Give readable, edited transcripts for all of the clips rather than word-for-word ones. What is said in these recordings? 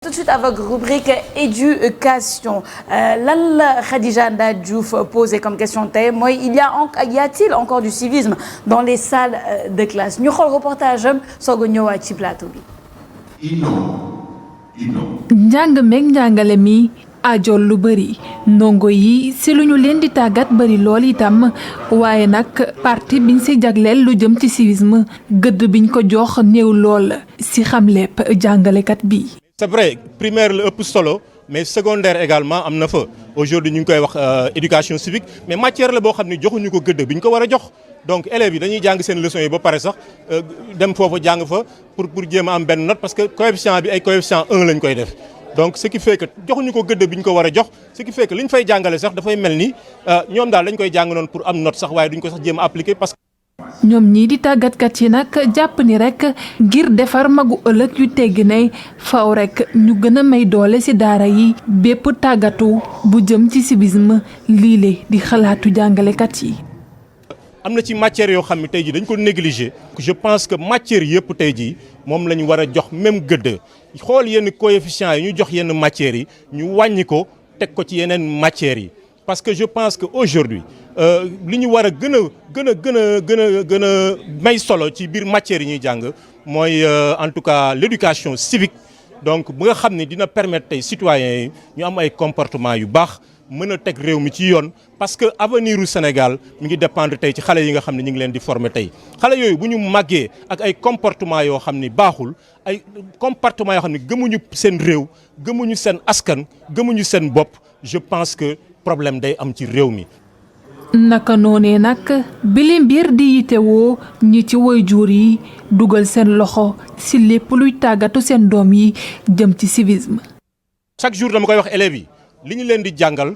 tout de suite avec rubrique éducation lan la Khadija Nda Diouf posé comme question tey mooy y a-t-il encore du civisme dans les salles de classe ñu xool reportage am soog a ñëwaat ci plateau bi. njàng meeg njàngale mi ajool lu bëri ndongo yi si lu ñu leen di tàggat bëri lool itam waaye nag parti biñ si jagleel lu jëm ci civisme gëdd biñ ko jox néew lool si xam lépp jàngalekat bi. c'est vrai primaire la ëpp solo mais secondaire également am na fa aujourd'hui ñu ngi koy wax éducation civique mais matière la boo xam ne joxuñu ko gëdd bi ñu ko war a jox donc élèves yi dañuy jàng seen leçons yi ba pare sax dem foofu jàng fa pour jéem a am benn note parce que coefficient bi ay coefficient 1 lañ koy def donc ce qui fait que joxuñu ko gëdd bi ñu ko war a jox ce qui fait que li ñu fay jàngale sax dafay mel ni ñoom daal dañ koy jàng noonu pour am note sax waaye duñ ko sax jéem a appliquer parce que. ñoom ñii di tàggatkat yi nag jàpp ni rek ngir defar magu ëllëg yu teggi ne faw rek ñu gën a may doole ci daara yi bépp tàggatu bu jëm ci civisme lii di xalaatu jàngalekat yi. am na ci matière yoo xam ne tey jii dañ ko négliger je pense que matière yëpp tey jii moom la ñu war a jox même gëdd xool yenn coefficients yi ñu jox yenn matières yi ñu wàññi ko teg ko ci yeneen matières yi parce que je pense que aujourd'hui li ñu war a gën a may solo ci biir matières yi ñuy jàng mooy en tout cas l'éducation civique donc bu nga xam ne dina permettre tey citoyens yi ñu am ay comportement yu baax mën a teg réew mi ci yoon parce que avenir u Sénégal mi ngi dépendre tey ci xale yi nga xam ne ñu ngi leen di former tey xale yooyu bu ñu màggee ak ay comportement yoo xam ni baaxul ay comportement yoo xam ne gëmuñu seen réew gëmuñu seen askan gëmuñu seen bopp je pense que problème day am ci réew mi. naka noonee nag bile mbir di yitewoo ñi ci waajur yi dugal seen loxo ci lépp luy tàggatu seen doom yi jëm ci civisme. chaque jour dama koy wax élèves yi. li ñu leen di jàngal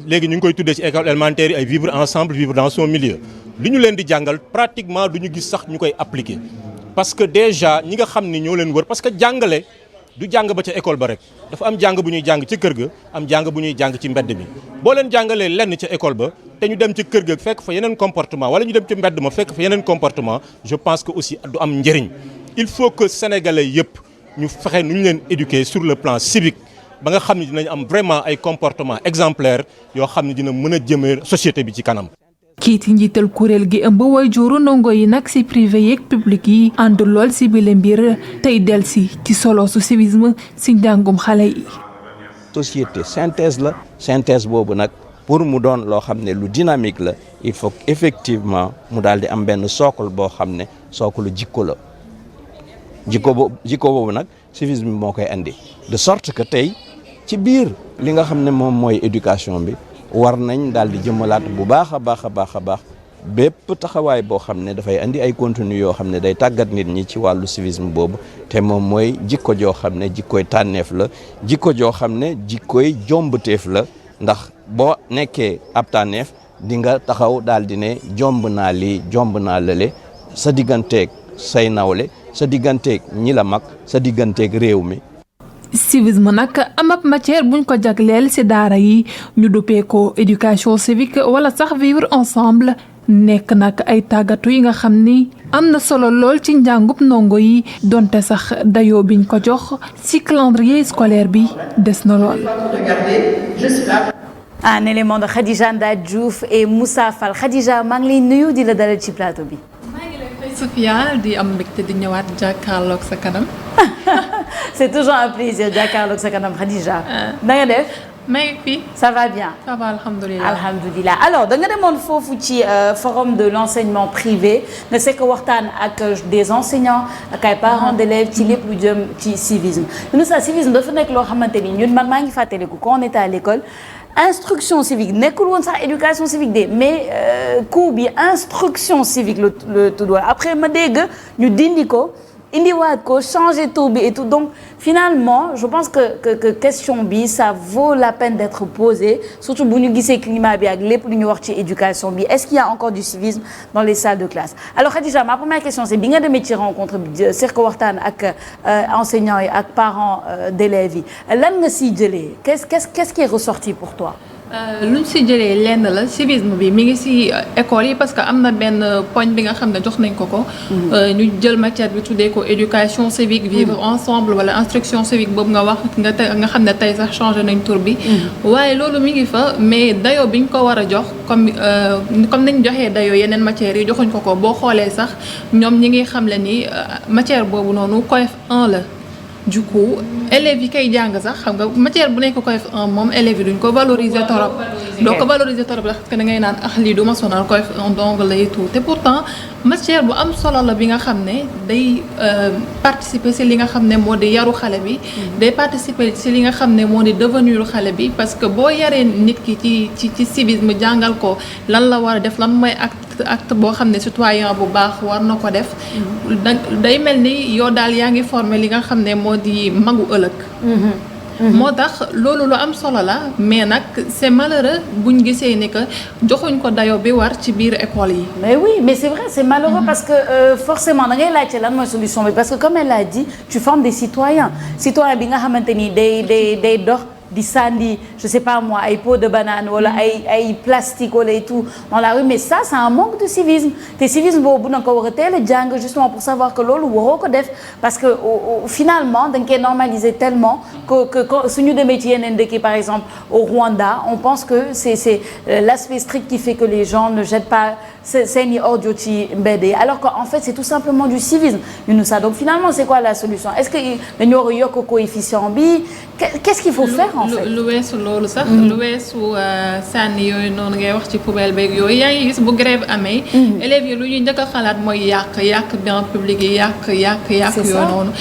léegi ñu ngi koy tuddee ci école élémentaire yi ay vivre ensemble vivre dans son milieu li ñu leen di jàngal pratiquement du ñu gis sax ñu koy appliquer parce que déjà ñi nga xam ni ñoo leen wër parce que jàngale du jàng ba ca école ba rek dafa am jàng bu ñuy jàng ci kër ga am jàng bu ñuy jàng ci mbedd mi boo leen jàngalee lenn ca école ba te ñu dem ci kër ga fekk fa yeneen comportement wala ñu dem ci mbedd ma fekk fa yeneen comportement je pense que aussi du am njëriñ il faut que sénégalais yëpp ñu fexe nu ñu leen éduquer sur le plan civique ba nga xam ne dinañ am vraiment ay comportement exemplaire yoo xam ne dina mën a jëmee société bi ci kanam. kiiti njiital kuréel gi ëmb waajuru ndongo yi nag ci privé yeeg public yi ànd lool ci bile mbir tey delsi ci solo su civisme ci njàngum xale yi. société synthèse boobu nag pour mu doon loo xam ne lu dynamique la il faut effectivement mu daal di am benn socle boo xam ne socle jikko la jikko boobu nag civisme moo koy andi de sorte que tey ci biir li nga xam ne moom mooy éducation bi war nañ daal di jëmalaat bu baax a baax bépp taxawaay boo xam ne dafay andi ay contenu yoo xam ne day tàggat nit ñi ci wàllu civisme boobu te moom mooy jikko joo xam ne jikkooy tànneef la jikko joo xam ne jikkooy jombateef la ndax boo nekkee ab tànneef di nga taxaw daal di ne jomb naa lii jomb naa lële sa digganteeg say nawle sa digganteeg ñi la mag sa digganteeg réew mi. civisme nag am ab matière buñ ko jagleel ci daara yi ñu duppee ko éducation civique wala sax vivre ensemble nekk nag ay tàggatu yi nga xam ni am na solo lool ci njàngub ndongo yi donte sax dayoo biñ ko jox ci calendrier scolaire bi des na lool. Un élément de Khadija Nda Diouf et Moussa Fall Khadija maa ngi lay nuyu di la dalal ci plateau bi. Sophia di am mbégte di ñëwaat jàkkaarloog sa kanam. C'est toujours un plaisir jàkkaarloog sa kanam Khadija. na nga def. mais puis. ça va bien. ça va alhamdulilah. alhamdulilah alors da nga demoon foofu ci forum de l'enseignement privé nga sekk waxtaan ak des enseignants ak ay parents d'élèves ci lépp lu jëm ci civisme. ñun sax civisme dafa nekk loo xamante ni ñun man maa ngi fàttaliku quand on était à l'école. instruction civique nekkul woon sax éducation civique de mais cours bi instruction civique le tout doit après ma dégg ñu dindi ko indiwaat ko changer tur bi et tout donc finalement je pense que question bi ça vaut la peine d'être posée surtout bu ñu gisee climat bi ak lépp lu ñu wax ci éducation bi est-ce qu'il y a encore du civisme dans les salles de classe alors Khadija ma première question c'est bi nga demee ci rencontre bi seq waxtaan ak enseignants yi ak parents d'élèves yi lan nga siy jëlee qu'est-ce qui est ressorti pour toi luñ si jëlee lenn la civisme bi mi ngi si école yi parce que am na benn poñ bi nga xam ne jox nañ ko. ñu jël matière bi tuddee ko éducation civique vivre ensemble wala instruction civique boobu nga wax nga xam ne tey sax changé nañ tur bi. waaye loolu mi ngi fa mais dayoo bi ñu ko war a jox comme nañ joxee dayoo yeneen matières yi joxuñ ko boo xoolee sax ñoom ñi ngi xam le ni matière boobu noonu COEF 1 la. du coup élèves yi koy jàng sax xam nga matière bu nekk COEF 1 moom élèves yi duñ ko valoriser torop doo ko valoriser torop parce que da ngay naan lii du ma sonal COEF 1 donc lay tout te pourtant matière bu am solo la bi nga xam ne day participer ci li nga xam ne moo di yaru xale bi day participer ci li nga xam ne moo di devenir xale bi parce que boo yaree nit ki ci civisme jàngal ko lan la war a def lan mooy acte boo xam ne citoyen bu baax war na ko def day mel ni yow daal yaa ngi formé li nga xam ne moo di magu ëllëg moo tax loolu lu am solo la mais nag c'est malheureux buñ gisee ni que joxuñ ko dayo bi war ci biir école yi. mais oui mais c'est vrai c'est malheureux parce que forcément da ngay laajte lan mooy solution bi parce que comme elle l'a dit tu formes des citoyens bi nga xamante ni day dox di sànni je sais pas moi ay peau de banane wala ay plastique wala et tout dans la rue mais ça c'est un manque de civisme te civisme boobu na ko war a teel a jàng justement pour savoir que loolu waroo ko def parce que finalement dañ koy normaliser tellement que suñu demee ci yeneen dëkk yi par exemple au Rwanda on pense que c'est l'aspect strict qui fait que les gens ne jettent pas seeni ordures ci mbedd yi alors que en fait c'est tout simplement du civisme ñu ça donc finalement c'est quoi la solution est-ce que dañu war a yokk coefficient bi qu'est-ce qu'il faut faire en fait lu weesu loolu sax lu weesu sànni yooyu noonu ngay wax ci poubelle beeg yooyu yaa ngi gis bu grève amee élèves yi lu ñuy njëkk a xalaat mooy yàq bien public yi yàq yooyu noonu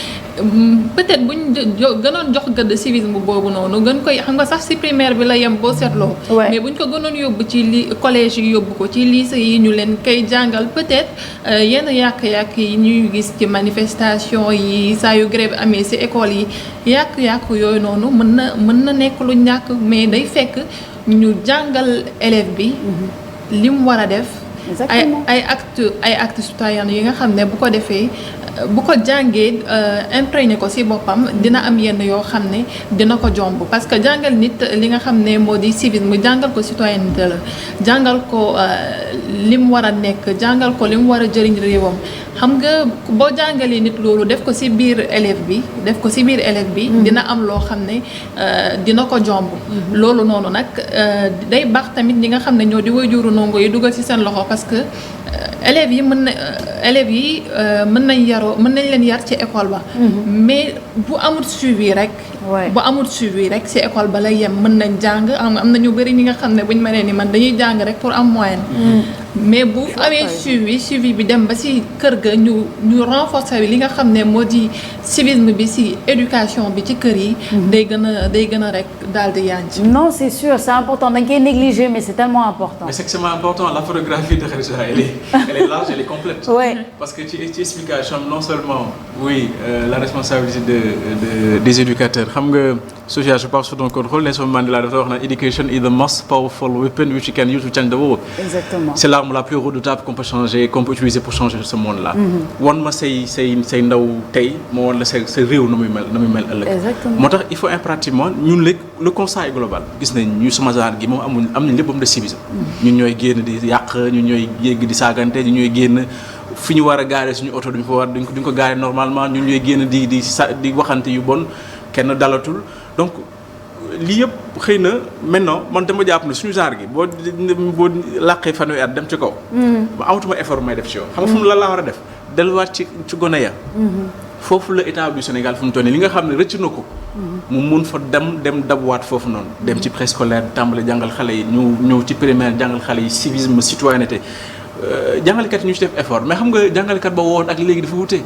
peut-être buñ gënoon jox gëdd civisme boobu noonu gën koy xam nga sax ci primaire bi la yem boo seetloo mais buñ ko gënoon yóbbu ci collège yi yóbbu ko ci lycée yi ñu leen koy jàngal peut-être yenn yàq yi ñuy gis ci manifestation yi saa yu grève amee ci école yi yàq yooyu noonu mën na nekk lu ñàkk mais day fekk ñu jàngal élève bi li mu war a def ay acte citoyen yi nga xam ne bu ko defee bu ko jàngee imprégné ko ci boppam dina am yenn yoo xam ne dina ko jomb parce que jàngal nit li nga xam ne moo di civisme jàngal ko citoyenneté la jàngal ko li mu war a nekk jàngal ko li mu war a jëriñ réewam xam nga boo jàngalee nit loolu def ko ci biir élève bi dina am loo xam ne dina ko jomb loolu noonu nag day baax tamit ñi nga xam ne ñoo di waajuru ndongo yi dugal ci seen loxo parce que élèves yi mën nañ leen yar ci école ba mais bu amul suivi rek ci école ba lay yem mën nañ jàng am na ñu bëri ñi nga xam ne buñ mënee ni man dañuy jàng rek pour am moyenne mais bu amee suivi bi dem ba ci kër ga ñu renforcer li nga xam ne moo di civisme bi ci éducation bi ci kër yi day gën a rek daal di yanj non c'est sûr c'est important dañ koy négliger mais c'est tellement important mais c'est extrêmement important la photographie de Khadija elle est large elle est complète parce que ci explication non seulement la responsabilité des éducateurs xam nga Sophia je pense sur ton contrôle Nelson Mandela dafa wax na education is the most powerful weapon which you can use to change the world. Exactement. C'est l'arme la plus redoutable qu'on peut utiliser pour changer ce monde là. wan ma say ndaw tey moo wan la sa réew na muy mel ëllëg. Exactement. moo tax il faut impérativement ñun léegi le constat est global gis nañ ñu sama genre gi moom am nañ léppam de civisme. ñun ñooy génn di yàq ñun ñooy yégg di saagante ñun ñooy génn fi ñu war a gaare suñu oto duñ ko gaare normalement ñun ñooy génn di waxante yu bon kenn dalatul donc lii yëpp xëy na maintenant man dama jàpp ne suñu genre gi boo làqee fanweeri at dem ci kaw. ba amatuma effort may def ci yow. xam nga fu mu la war a def delluwaat ci gone ya. foofu la état du Sénégal fu mu toll nii li nga xam ne rëcc na ko. mu mun fa dem dabuwaat foofu noonu. dem ci préscolaire tàmbale jàngal xale yi ñëw ci primaire jàngal xale yi civisme citoyenneté jàngalekat yi ñu ci def effort mais xam nga jàngalekat ba woon ak léegi dafa wute.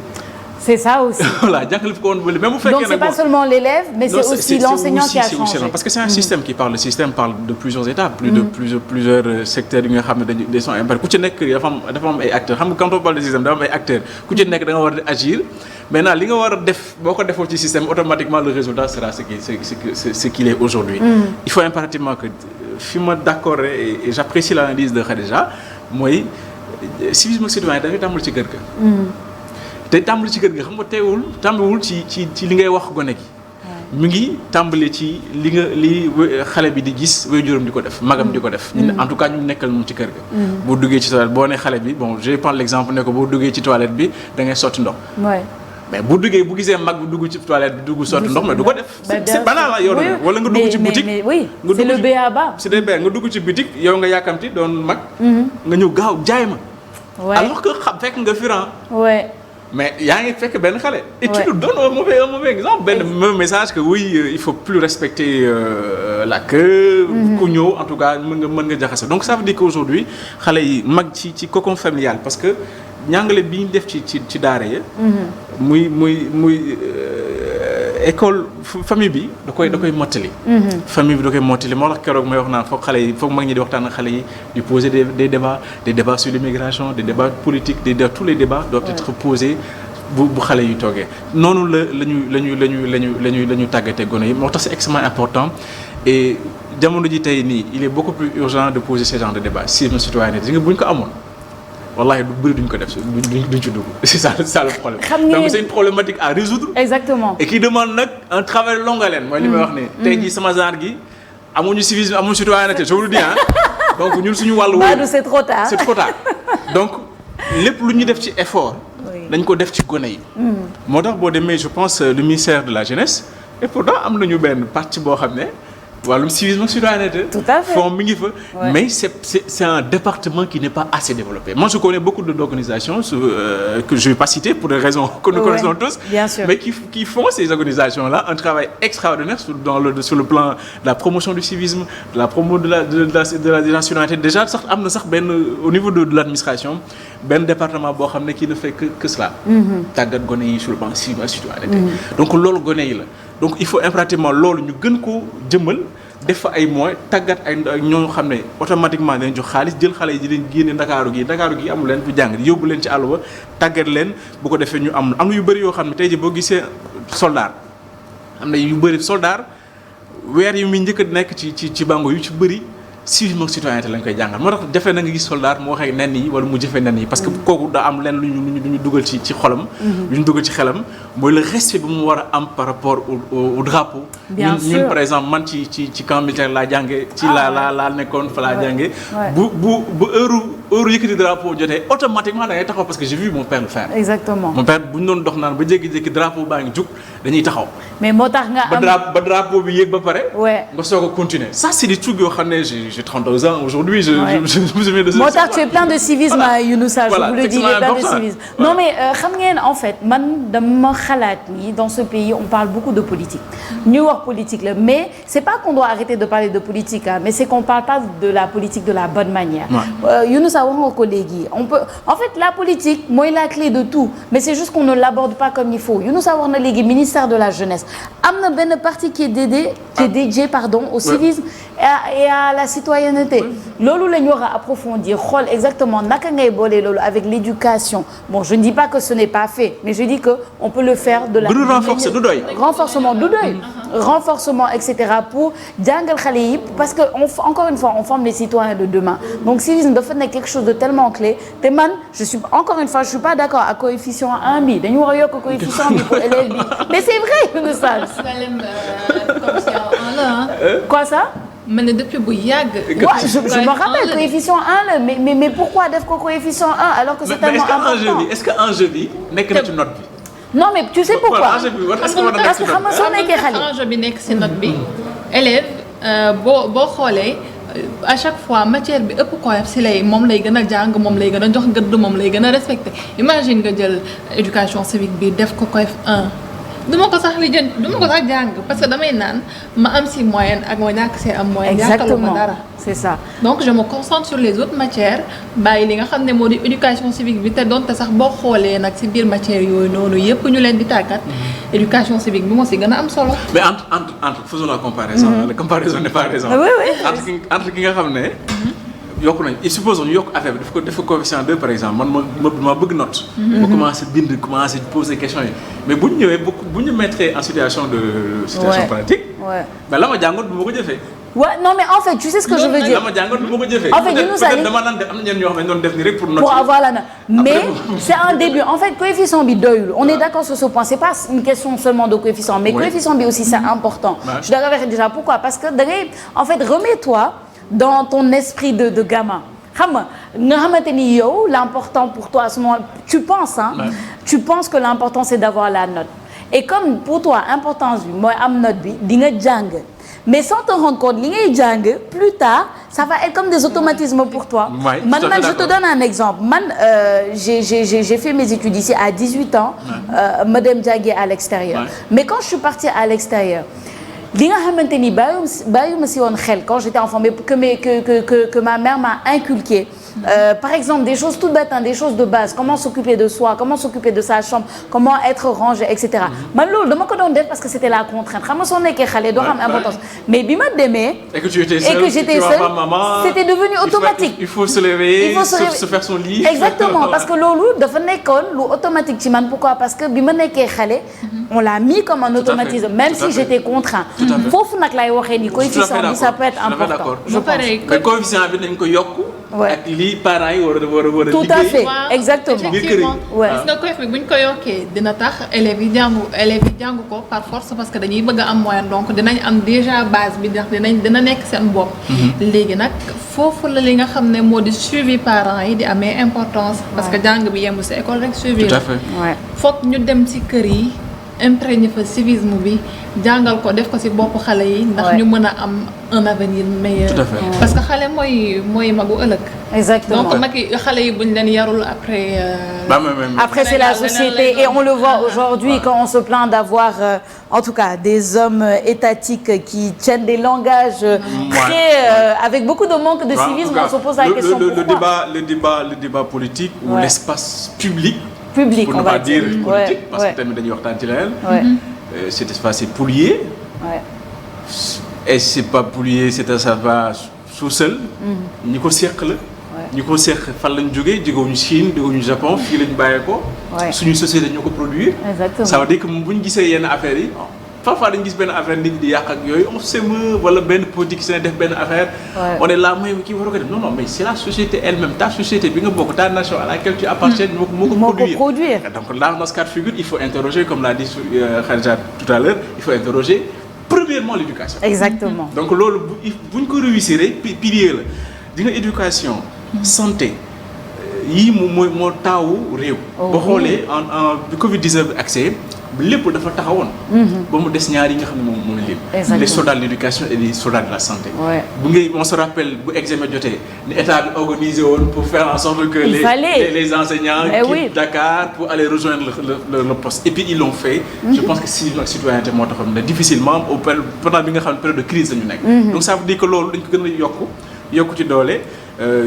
C'est ça aussi. Voilà, même donc c'est pas seulement l'élève, mais c'est aussi l'enseignant qui a changé. Parce que c'est un système qui parle. Le système parle de plusieurs étapes, de plusieurs secteurs. Yi nga xam ne dañu sont impactés. Ku ci nekk dafa am ay acteurs. Xam nga quand on parle de système dafa am ay acteurs. Ku ci nekk da nga war a agir. Maintenant li nga war a def boo ko defoo ci système automatiquement le résultat sera ce qu'il est aujourd'hui. Il faut impérativement que fi ma d'accord et j'apprécie l'analyse de Khadija mooy civisme citoyen dafay tàmbali ci kër ga. te tàmbali ci kër gi xam nga tàmbaliwul ci li ngay wax gone gi mi ngi tàmbale ci li xale bi di gis waajuram di ko def magam di ko def. en tout cas ñu nekkal moom ci kër ga. boo duggee ci toilette boo ne xale bi bon je vais prendre l'exemple ne ko boo duggee ci toilette bi da ngay sotti ndox. mais bu gisee mag bu dugg ci toilette bi dugg sotti ndox mais du ko def. c'est banal la yow wala nga dugg ci boutique. c'est le b.a.-ba. c'est le b.a. nga dugg ci boutique yow nga yàkkamti doon mag. nga ñëw gaaw jaay ma. alors que fekk nga firan. mais yaa ngi fekk benn xale. et tu nous donnes un mauvais exemple benn mauvais message que oui il faut plus respecter la queue. ku ñëw en tout cas mën nga jaxase donc ça veut dire qu'aujourd'hui xale yi mag ci cocon familial parce que ñàngale bi ñu def ci daara ya. muy école famille bi da koy mottali. famille bi da koy mottali moo tax keroog may wax naan foog mag ñi di waxtaan ak xale yi di poser des débats sur l'immigration des débats politiques tous les débats doivent être posés bu xale yi toogee noonu la ñu tàggatee gone yi moo tax c'est extrêmement important et jamono ji tey nii il est beaucoup plus urgent de poser ce genre de débat civisme citoyenneté di nga buñ ko amoon. wallahi du bëri duñ ko def duñ ci dugg c'est ça le problème. donc c'est une problématique à résoudre. exactement et qui demande nag un travail de longue haleine. mooy li may wax nii. tey jii sama genre gi amuñu civisme amuñu citoyenneté je vous le dis donc ñun suñu wàllu. c'est trop tard c'est trop tard donc lépp lu ñu def ci effort. dañ ko def ci gone yi. moo tax boo demee je pense le ministère de la jeunesse et pourtant am nañu benn partie boo xam ne. wàllum civisme citoyenneté. Tout à fait. Fond mi ngi fa. Mais c'est un département qui n'est pas assez développé. Moi je connais beaucoup d'organisations que je vais pas citer pour des raisons que nous connaissons tous. Bien sûr. Mais qui font ces organisations-là un travail extraordinaire sur le plan de la promotion du civisme, de la promo de la nationalité. Déjà sax am na sax benn au niveau de l'administration benn département boo xam ne qui ne fait que cela. Tàggat gone yi sur le plan civisme citoyenneté. Donc loolu gone yi la. Donc il faut impérativement loolu ñu gën ko jëmmal def fa ay moyens tàggat ay ñoo xam ne automatiquement dañ jox xaalis jël xale yi di leen génne Ndakaaru gi amul leen fi jàng yóbbu leen ci àll ba tàggat leen bu ko defee ñu am na yu bëri yoo xam ne tey jii boo gisee soldat am na yu bëri soldat weer yi muy njëkk a nekk ci bango yu ci bëri civisme ak citoyenneté lañ koy jàngal moo tax jafe na nga gis soldat mu waxee nen yi wala mu jëfee nen yi parce que kooku daa am leen lu ñu dugal ci xolam lu ñu dugal ci xelam mooy le respect bu mu war a am par rapport au drapeau ñun par exemple man ci camp militaire laa jànge ci laa nekkoon fa laa jànge bu heure yëkkati drapeau jotee automatiquement da ngay taxaw parce que j'ai vu mon père le faire. Exactement. Mon père bu ñu doon dox naan ba jékki-jékki drapeau baa ngi jug dañuy taxaw. mais moo tax nga am ba drapeau bi yéeg ba pare. nga soog a continuer. Ça c'est des trucs yoo xam ne j'ai 32 ans aujourd'hui je me souviens de ça. moo tax tu es plein de civisme Younoussa, je vous le dis, plein de civisme. Non mais xam ngeen en fait man dama xalaat ni dans ce pays on parle beaucoup de politique. ñuy wax politique la mais c'est pas qu'on doit arrêter de parler de politique mais c'est qu'on parle pas de la politique de la bonne manière. Younoussa wax nga ko léegi on peut en fait la politique mooy la clé de tout mais c'est juste qu'on ne l'aborde pas comme il faut Younoussa wax na léegi ministère de la jeunesse am na benn partie qui est dédiée au civisme et à la citoyenneté loolu la ñu war a approfondir xool exactement naka ngay boole loolu avec l'éducation bon je ne dis pas que ce n'est pas fait mais je dis que on peut le faire de la renforcement etc pour jàngal xale yi parce que encore une fois on forme les citoyens de demain donc civisme dafa nekk quelque chose de tellement clé te man je suis pas d'accord ak coefficient 1 bi dañu war a yokk coefficient bi pour élève bi mais c'est vrai le sage quoi ça mais depuis bu yàgg. je me rappelle coefficient 1 la mais pourquoi def ko coefficient 1 alors que c'est tellement important est-ce que enjeu bi nekk na ci note bi. non mais tu sais pourquoi parce que xam nga soo nekkee xale. enjeu bi nekk ci note bi élève boo xoolee à chaque fois matière bi ëpp ko ci moom lay gën a jàng moom lay gën a jox gëdd moom lay gën a respecté imagine nga jël éducation civique bi def ko coef 1. duma ko sax jàng parce que damay naan ma am ci moyenne ak ma ñàkk ci am moyenne. exactement dara c'est ça. donc je me concentre sur les autres matières bàyyi li nga xam ne moo di éducation civique bi te doonte sax boo xoolee nag ci biir matière yooyu noonu yépp ñu leen di tàggat. éducation civique bi moo ci gën a am solo. mais entre faisons la comparaison. la comparaison n'est pas raison. oui. entre ki nga xam ne. yokk nañ il suppose ñu yokk affaire bi def ko coefficient 2 par exemple man ma bëgg note. ma commencé poser question yi mais bu ñu mettre en situation de situation pratique. mais la ma jàngoon du ma ko jëfee. Ouais, non mais en fait tu sais ce que je veux dire. dama jàngat du ma ko jëfee. En fait peut-être dama naan def am na ñenn ñoo xam ne doon def nii rek pour noter. Pour avoir la note. Mais c'est un début. En fait coefficient bi doyul. On est d'accord sur ce point. C'est pas une question seulement de coefficient, mais coefficient bi aussi c'est important. Je suis d'accord avec déjà pourquoi? Parce que da ngay en fait remets-toi dans ton esprit de gamin. Xam nga xamante ni yow l'important pour toi à ce moment tu penses que l'important c'est d'avoir la note. Et comme pour toi importance bi mooy am note bi di nga jàng. Mais sans te rendre compte li ngay jàng plus tard ça va être comme des automatismes pour toi. Man je te donne un exemple. Man j'ai fait mes études ici à 18 ans. ma dem jàngi à l'extérieur. Mais quand je suis partie à l'extérieur li nga xamante ni bàyyuma si woon xel quand j'étais enfant mais que ma mère m'a inculqué. Par exemple des choses toutes bêtes, des choses de base, comment s'occuper de soi, comment s'occuper de sa chambre, comment être rangé, etc. man loolu dama ko doon def parce que c'était la contrainte xam nga soo nekkee xale doo xam importance mais bi ma demee et que j'étais seule c'était devenu automatique. Il faut se lever, se faire son lit. Exactement parce que loolu dafa nekkoon lu automatique ci man. Pourquoi? Parce que bi ma nekkee xale on l'a mis comme un automatisme même si j'étais contraint. foofu nag lay waxee ni coefficient bi ça peut être important. je pense coefficient bi nañ ko yokk. ak lii parents yi war a liggéey. Tout à fait exactement. effectivement gis nga coef bi bu ñu ko yokkee dina tax élèves yi jàng ko par force parce que dañuy bëgg a am moyen donc dinañ am déjà base bi ndax dina nekk seen bopp. léegi nag foofu la li nga xam ne moo di suivi parents yi di amee importance. parce que jàng bi yemb ci école rek suivi la. tout à fait foog ñu dem ci kër yi imprégné fa civisme bi jàngal ko def ko ci bopp xale yi. ndax ñu mën a am un avenir meilleur. Tout à fait. Parce que xale mooy magu ëllëg. Exactement. Donc mag yi xale yi buñ leen yarul après. Après c'est la société et on le voit aujourd'hui quand on se plaint d'avoir en tout cas des hommes étatiques qui tiennent des langages très avec beaucoup de manque de civisme. On se pose la question pourquoi. Le débat politique ou l'espace public. Pour ne pas dire politique parce que tamit dañuy waxtaan ci leneen. Cet espace est pollué. Et c'est pas pollué, c'est un espace sous-sol. ñi ko seq la. ñi ko seq fan lañ jógee jógewuñu Chine jógewuñu Japon fii lañ bàyyee ko. suñu société ñoo ko produire. Exactement. Ça veut dire que bu ñu gisee yenn affaires yi. Parfois dañu gis benn affaire nit ñi di yàq ak yooyu on s'émeut wala benn politicien def benn affaire. on est là mooy kii war ko def non mais c'est la société elle-même ta société bi nga bokk ta nation à laquelle tu appartiens moo ko produire. Donc là dans ce cas de figure il faut interroger comme l'a dit Khadija tout à l'heure il faut interroger premièrement l'éducation. Exactement. Donc loolu bu ñu ko réussir pilier la di nga éducation santé yii moo taawu réew. boo xoolee en bi Covid-19 bi accès lépp dafa taxawoon. ba mu des ñaar yi nga xam ne moom la lépp. les soldats de l'éducation et les soldats de la santé. on se rappelle bu examen jotee ni état bi organisé woon pour faire en sorte que les enseignants quittent Dakar pour aller rejoindre le poste et puis ils l'ont fait. Je pense que civisme ak citoyenneté moo taxoon ne difficilement pendant bi nga xam ne période de crise la ñu nekk. Donc ça veut dire que loolu dañ ko gën a yokku ci doole.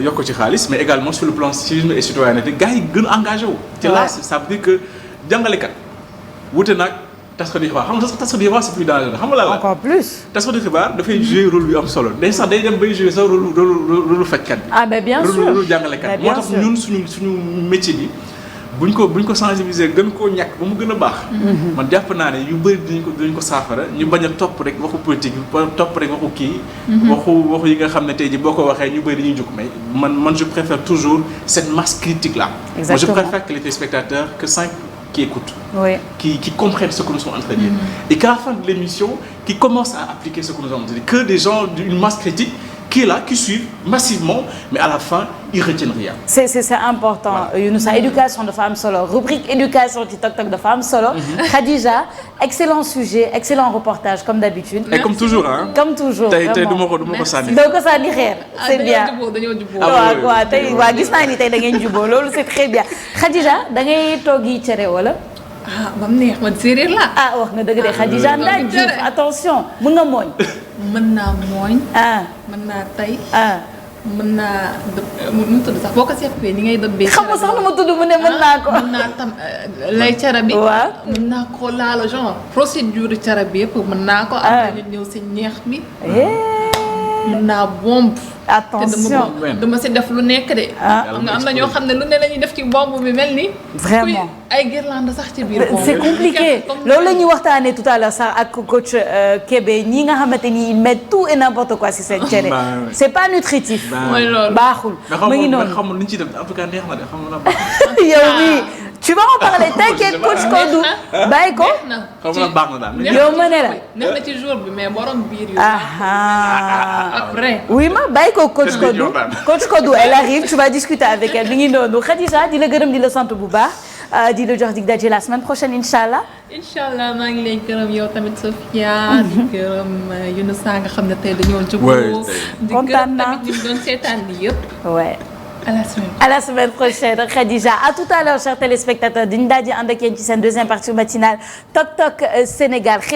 yokk ci xaalis mais également sur le plan civisme et citoyenneté gars yi gën a engagé wu. te là ça veut dire que jàngalekat wute nag taskatu xibaar xam nga taskatu xibaar c'est plus dangereux xam nga la encore plus. taskatu xibaar dafay jouer rôle yu am solo day sax day dem bay jouer sax rôle fajkat bi. ah mais bien sûr rôle jàngalekat moo tax ñun suñu métier bi buñ ko sensibiliser gën koo ñàkk ba mu gën a baax. man jàpp naa ne yu bëri dinañ ko saafara ñu bañ a topp rek waxu politique topp rek waxu kii. waxu yi nga xam ne tey jii boo ko waxee ñu bëri dañuy jóg mais man je préfère toujours cette masse critique là. Exactement. Moi je préfère que les téléspectateurs que 5 qui écoutent. Qui comprennent ce que nous sommes en train de dire. Et qu'à la fin de l'émission qui commencent à appliquer ce que nous sommes en train de dire. Que des gens d'une masse critique qui est là, qui suivent massivement, mais à la fin, ils ne retiennent rien. C'est important. Younoussa, éducation de femmes solo. Rubrique éducation TikTok de femmes solo. Khadija, excellent sujet, excellent reportage, comme d'habitude. Et comme toujours, hein. Comme toujours. T'as été de mon sani. Donc ça dit rien. C'est bien. C'est très bien. Khadija, da ngay togi ciéré wala? Ah, ba mu neex man séeréer la. Ah wax nga dëgg de Khadija Ndane Diouf attention mën nga mooñ. mën naa mooñ. mën naa tay. mën naa mu tudd sax boo ko seppee ni ngay dëbbee. xam nga sax nu ma tudd mu ne mën naa ko. mën naa tam lay cara bi. waaw mën naa ko laal genre procédure cara bi yëpp mën naa ko. après ñu ñëw si ñeex bi. mën naa bomb. attention te dama si def lu nekk de. am na ñoo xam ne lu ne la ñuy def ci bomb bi mel ni. vraiment ay guirlande sax ci biir bomb. c'est compliqué loolu la ñuy waxtaanee tout à l'heure sax ak coach Kébé ñi nga xamante ni ils mettent tout et n'importe quoi si seen cere. c'est pas nutritif. mooy loolu baaxul. mu ngi noonu mais xamul lu ñu ci def en tout cas neex na de xam nga baax. yow mii tu vas en parler t'inquiète coach Kodou bàyyi ko. xam nga baax na daal. yow ma ne la. neex na ci jour bi mais borom biir yu. après. oui ma bàyyi ko coach Kodou coach Kodou elle arrive tu vas discuter avec elle mi ngi noonu Khadija di la gërëm di la sant bu baax di la jox dig daje la semaine prochaine incha allah maa ngi lay gërëm yow tamit Sophia. di gërëm Younoussa nga xam ne tey dañoo jublu. kontaan naa di gërëm tamit ñu doon seetaan li yëpp. ouais. à la semaine prochaine Khadija à tout à l'heure chers téléspectateurs diñu daal di ànd ak yéen ci seen deuxième partie matinale Tok Tok Sénégal.